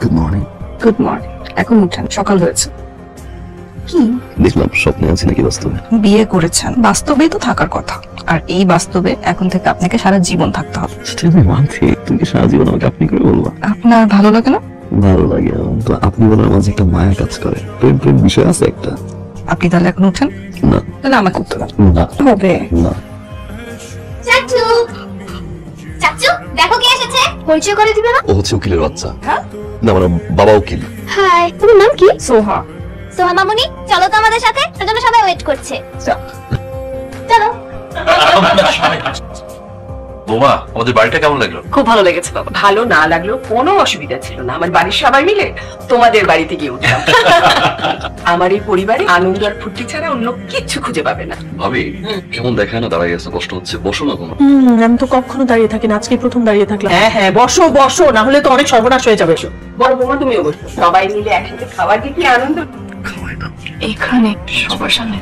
Good morning. Good morning. এখন উঠেন, সকাল হয়েছে। কি দেখলাম স্বপ্নে আছি নাকি বাস্তবে? বিয়ে করেছেন, বাস্তবেই তো থাকার কথা। আর এই বাস্তবে এখন থেকে আপনাকে সারা জীবন থাকতে হবে। আমি মানছি, তুমি সারা জীবন আমাকে আপনি করে বলবা। আপনার ভালো লাগে না? ভালো লাগে, তো আপনি বলার মাঝে একটা মায়া কাজ করে, প্রেম প্রেম বিষয় আছে একটা। আপনি তাহলে এখন উঠেন। না তাহলে আমাকে উঠতে দেন। না হবে না। চাচু, চাচু দেখো কে এসেছে, পরিচয় করে দিবে না? ও হচ্ছে উকিলের বাচ্চা। হ্যাঁ, না আমার বাবা উকিল। হাই, তোমার নাম কি? সোহা। সোহা মামুনি, চলো তো আমাদের সাথে, তার জন্য সবাই ওয়েট করছে। চলো। বোমা, আমাদের বাড়িটা কেমন লাগলো? খুব ভালো লেগেছে বাবা। ভালো না লাগলো কোনো অসুবিধা ছিল না। আমার বাড়ির সবাই মিলে তোমাদের বাড়িতে গিয়ে উঠলাম। আমার এই পরিবারে আনন্দ আর ফুর্তি ছাড়া অন্য কিচ্ছু খুঁজে পাবে না। ভাবি কেমন দেখায় না, দাঁড়াই আছে, কষ্ট হচ্ছে, বসো না কোনো। আমি তো কখনো দাঁড়িয়ে থাকি না, আজকে প্রথম দাঁড়িয়ে থাকলাম। হ্যাঁ হ্যাঁ, বসো বসো, না হলে তো অনেক সর্বনাশ হয়ে যাবে। বড় বৌমা তুমিও বসো, সবাই মিলে একসাথে খাবার দিয়ে কি আনন্দ। এখানে সবার সামনে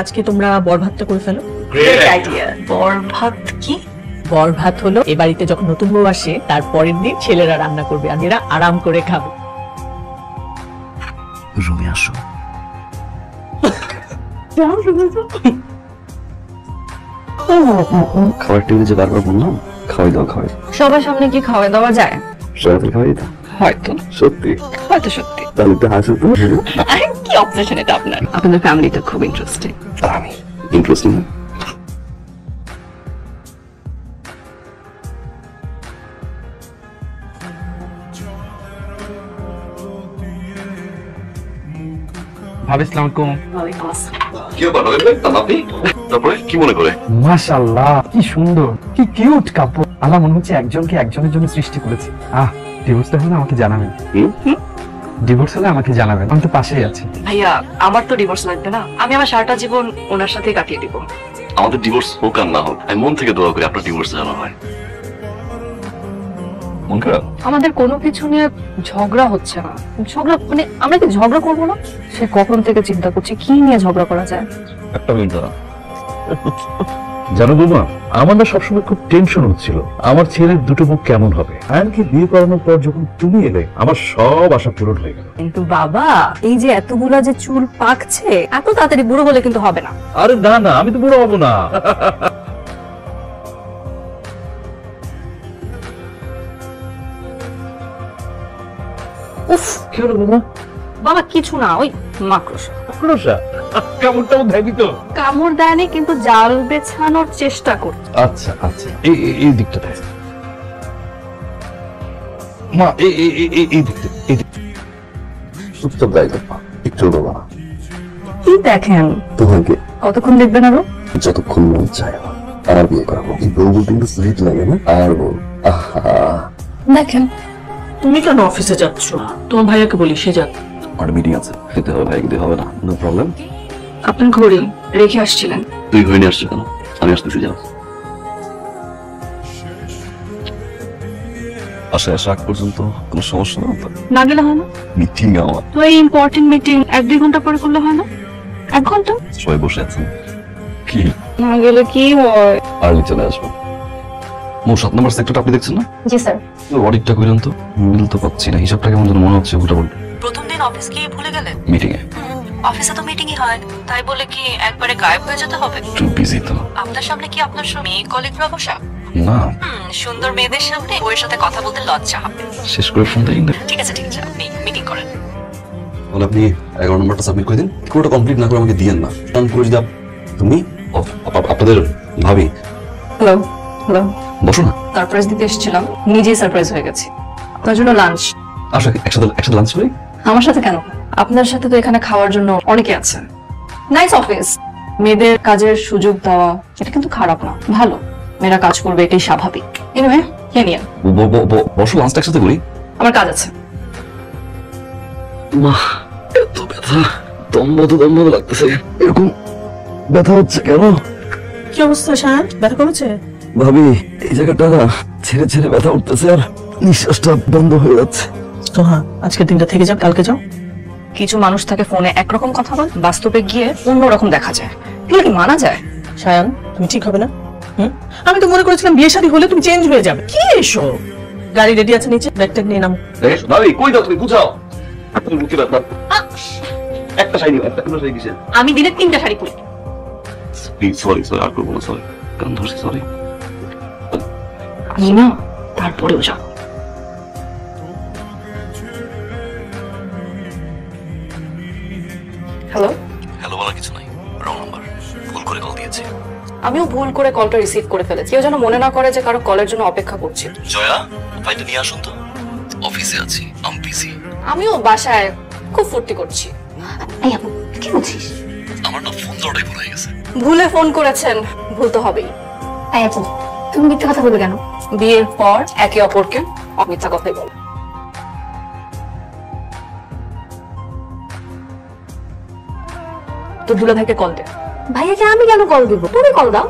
আজকে তোমরা বর ভাতটা করে ফেলো। Great idea। বর ভাত কি? বর ভাত হলো এ বাড়িতে যখন নতুন বউ আসে তার পরের দিন ছেলেরা রান্না করবে আর এরা আরাম করে খাবে। রুমে আসো। খাবার টেবিলে যে বারবার বললাম খাওয়াই দাও খাওয়াই দাও। সবার সামনে কি খাওয়া দাওয়া যায়? সবাই খাওয়াই দাও। হয়তো, সত্যি? হয়তো সত্যি। তাহলে তো হাসো তো। আরে কি অবজেকশন এটা আপনার? আপনাদের ফ্যামিলিটা খুব ইন্টারেস্টিং। আর আমি ইন্টারেস্টিং না? ভাবি আসসালামু আলাইকুম। কি ব্যাপার আপনি? তারপরে কি মনে করে? মাশাআল্লাহ, কি সুন্দর, কি কিউট কাপল। আল্লাহ মনে হচ্ছে একজনকে একজনের জন্য সৃষ্টি করেছে। ডিভোর্স হলে আমাকে জানাবেন। ডিভোর্স হলে আমাকে জানাবেন, আমি তো পাশেই আছি। ভাইয়া, আমার তো ডিভোর্স লাগবে না। আমি আমার সারাটা জীবন ওনার সাথে কাটিয়ে দিব। আমাদের ডিভোর্স হোক আর না হোক, আমি মন থেকে দোয়া করি আপনার ডিভোর্স জানা হয়। মন খারাপ? আমাদের কোনো কিছু নিয়ে ঝগড়া হচ্ছে না। ঝগড়া মানে আমরা কি ঝগড়া করবো না? সে কখন থেকে চিন্তা করছি কি নিয়ে ঝগড়া করা যায়। একটা মিনিট দাঁড়া। জানো বোমা, আমার না সবসময় খুব টেনশন হচ্ছিল আমার ছেলের দুটো মুখ কেমন হবে। আয়নকে বিয়ে করানোর পর যখন তুমি এলে আমার সব আশা পূরণ হয়ে গেল। কিন্তু বাবা, এই যে এতগুলা যে চুল পাকছে, এত তাড়াতাড়ি বুড়ো হলে কিন্তু হবে না। আরে না না, আমি তো বুড়ো হবো না। উফ, কি হলো বোমা? বাবা কিছু না, ওই মাকড়সা। আক্রোশা কেমনটা ভাবি তো। কামড় দেয়নি, কিন্তু জাল বেছানোর চেষ্টা করছে। আচ্ছা আচ্ছা, এই দিকটাতে মা, এই দিকটা, এই দিকটা। চুপচাপ দায়িত্ব পা, একটু দেবা না। কি দেখেন? তোমাকে কতক্ষণ দেখবেন আরো? যতক্ষণ মন চায় আর বিয়ে করাবো। এই বউ বলতে কিন্তু সুইট লাগে না? আর বউ, আহা। দেখেন, তুমি কেন অফিসে যাচ্ছ? তোমার ভাইয়াকে বলি সে যাক। আমার মিটিং আছে, যেতে হবে। ভাই দিতে হবে না, নো প্রবলেম। আপনার ঘড়ি রেখে আসছিলেন। তুই ঘুরে নিয়ে আসছো কেন? আমি আসতেছি, যাও। আসা আগ পর্যন্ত কোনো সমস্যা না তো? না গেলে হয় না? মিটিং আমার। তো এই ইম্পর্টেন্ট মিটিং 1-2 ঘন্টা পরে করলে হয় না? 1 ঘন্টা? সবাই বসে আছেন, কি না গেলে কি হয়? আর্লি চলে আসবো। 7 নম্বর সেক্টরটা আপনি দেখছেন না? জি স্যার। অডিটটা করেন তো, মিল তো পাচ্ছি না। হিসাবটা কেমন যেন মনে হচ্ছে উল্টা পাল্টা। প্রথম দিন অফিস গিয়ে ভুলে গেলেন? মিটিং এ। অফিসে তো মিটিংই হয়, তাই বলে কি একবারে গায়েব হয়ে যেতে হবে? একটু বিজি তো। আপনার সামনে কি আপনার মেয়ে কলিগরা বসা? না, সুন্দর মেয়েদের সামনে ওর সাথে কথা বলতে লজ্জা হবে। শেষ করে ফোন দেই না। ঠিক আছে ঠিক আছে, আপনি মিটিং করেন। তাহলে আপনি 11 নম্বরটা সাবমিট করে দিন। পুরোটা কমপ্লিট না করে আমাকে দিয়েন না। কারণ করে যদি তুমি আপনাদের ভাবি। হ্যালো হ্যালো, বসো না। সারপ্রাইজ দিতে এসেছিলাম, নিজেই সারপ্রাইজ হয়ে গেছি। আপনার জন্য লাঞ্চ। আসো একসাথে লাঞ্চ করি। আমার সাথে কেন? আপনার সাথে তো এখানে খাওয়ার জন্য অনেকে আছে। Nice office. মেয়েদের কাজের সুযোগ দেওয়া এটা কিন্তু খারাপ না, ভালো। মেয়েরা কাজ করবে, এটাই স্বাভাবিক। এনিওয়ে, কে নিয়ে বসো, লাঞ্চটা একসাথে করি। আমার কাজ আছে। মা, এত ব্যথা, দম লাগতেছে। এরকম ব্যথা হচ্ছে কেন? কি অবস্থা শান, ব্যথা কমেছে? ভাবি, এই জায়গাটা ছেড়ে ছেড়ে ব্যথা উঠতেছে আর নিঃশ্বাসটা বন্ধ হয়ে যাচ্ছে। তো হ্যাঁ, আজকের দিনটা থেকে যাও, কালকে যাও। কিছু মানুষ থাকে ফোনে একরকম কথা বল, বাস্তবে গিয়ে অন্যরকম দেখা যায়। এগুলো কি মানা যায়? শায়ান, তুমি ঠিক হবে না? আমি তো মনে করেছিলাম বিয়ে শাদী হলে তুমি চেঞ্জ হয়ে যাবে। কি এসব? গাড়ি রেডি আছে নিচে, ব্যাগটা নিয়ে নাম। ভাবি কই দাও তুমি বুঝাও। তুমি বুঝতে পারতা একটা শাড়ি একটা শাড়ি কিসের? আমি দিনে 3টা শাড়ি পরি। প্লিজ সরি সরি আর করবো না, সরি কান ধরছি, সরি। আমি না তারপরেও যাব। হ্যালো, হ্যালো বলার কিছু নাই, রং নাম্বার, ভুল করে কল দিয়েছি। আমিও ভুল করে কলটা রিসিভ করে ফেলেছি। কেউ যেন মনে না করে যে কারো কলের জন্য অপেক্ষা করছি। জয়া ফাইলটা নিয়ে আসুন তো, অফিসে আছি, আমি বিজি। আমিও বাসায় খুব ফুর্তি করছি। এই আপু কি বলছিস? আমার না ফোন দেওয়াটাই ভুল হয়ে গেছে। ভুলে ফোন করেছেন, ভুল তো হবেই। এই আপু তুমি মিথ্যা কথা বলো কেন? বিয়ের পর একে অপরকে মিথ্যা কথাই বল। তো দুলা ভাইকে কল দে। ভাইয়াকে আমি কেন কল দিব? তুমি কল দাও।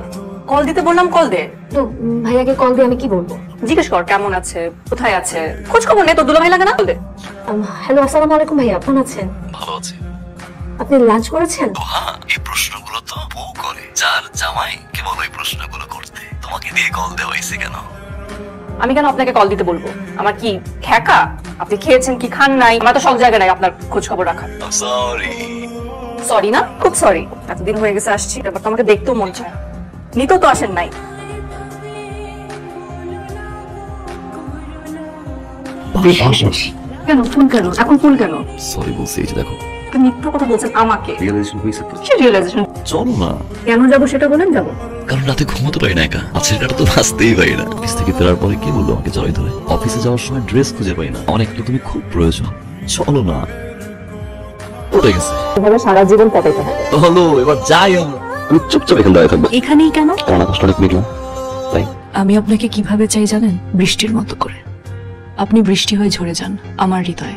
কল দিতে বললাম, কল দে। তো ভাইয়াকে কল দিয়ে আমি কি বলবো? জিজ্ঞেস কর কেমন আছে, কোথায় আছে, খোঁজ খবর নে। তো দুলা ভাই লাগে না, কল দে। হ্যালো, আসসালামু আলাইকুম ভাইয়া, কেমন আছেন? ভালো আছি। আপনি লাঞ্চ করেছেন? হ্যাঁ, এই প্রশ্নগুলো তো বউ করে, যার জামাই কেবল ওই প্রশ্নগুলো করতে। তোমাকে দিয়ে কল দেওয়া হয়েছে কেন? আমি কেন আপনাকে কল দিতে বলবো? আমার কি খ্যাকা? আপনি খেয়েছেন কি খান নাই? আমার তো সব জায়গায় নাই আপনার খোঁজ খবর রাখা। সরি। সরি না, খুব সরি। এতদিন হয়ে গেছে আসছি, তারপর তো আমাকে দেখতেও মন চায়। নিতেও তো আসেন নাই। কেন ফোন কেন এখন ফোন কেন? সরি বলছি, এই যে দেখো। আপনি মিথ্যা কথা বলছেন আমাকে। রিয়েলাইজেশন হয়েছে তো? কি রিয়েলাইজেশন? চলো না। কেন যাবো সেটা বলেন। যাবো কারণ রাতে ঘুমোতে পারি না একা, আজকের কাটা তো বাঁচতেই পারি না। অফিস থেকে ফেরার পরে কি বললো আমাকে জড়াই ধরে? অফিসে যাওয়ার সময় ড্রেস খুঁজে পাই না, অনেক তো তুমি খুব প্রয়োজন, চলো না। পড়ে গেছে, এভাবে সারা জীবন পটাইতে হবে। হলো এবার যাই আমরা। আমি চুপচাপ এখানে দাঁড়িয়ে থাকবো। এখানেই কেন? কারণ আকাশটা অনেক মেঘলা, তাই। আমি আপনাকে কিভাবে চাই জানেন? বৃষ্টির মতো করে। আপনি বৃষ্টি হয়ে ঝরে যান আমার হৃদয়ে।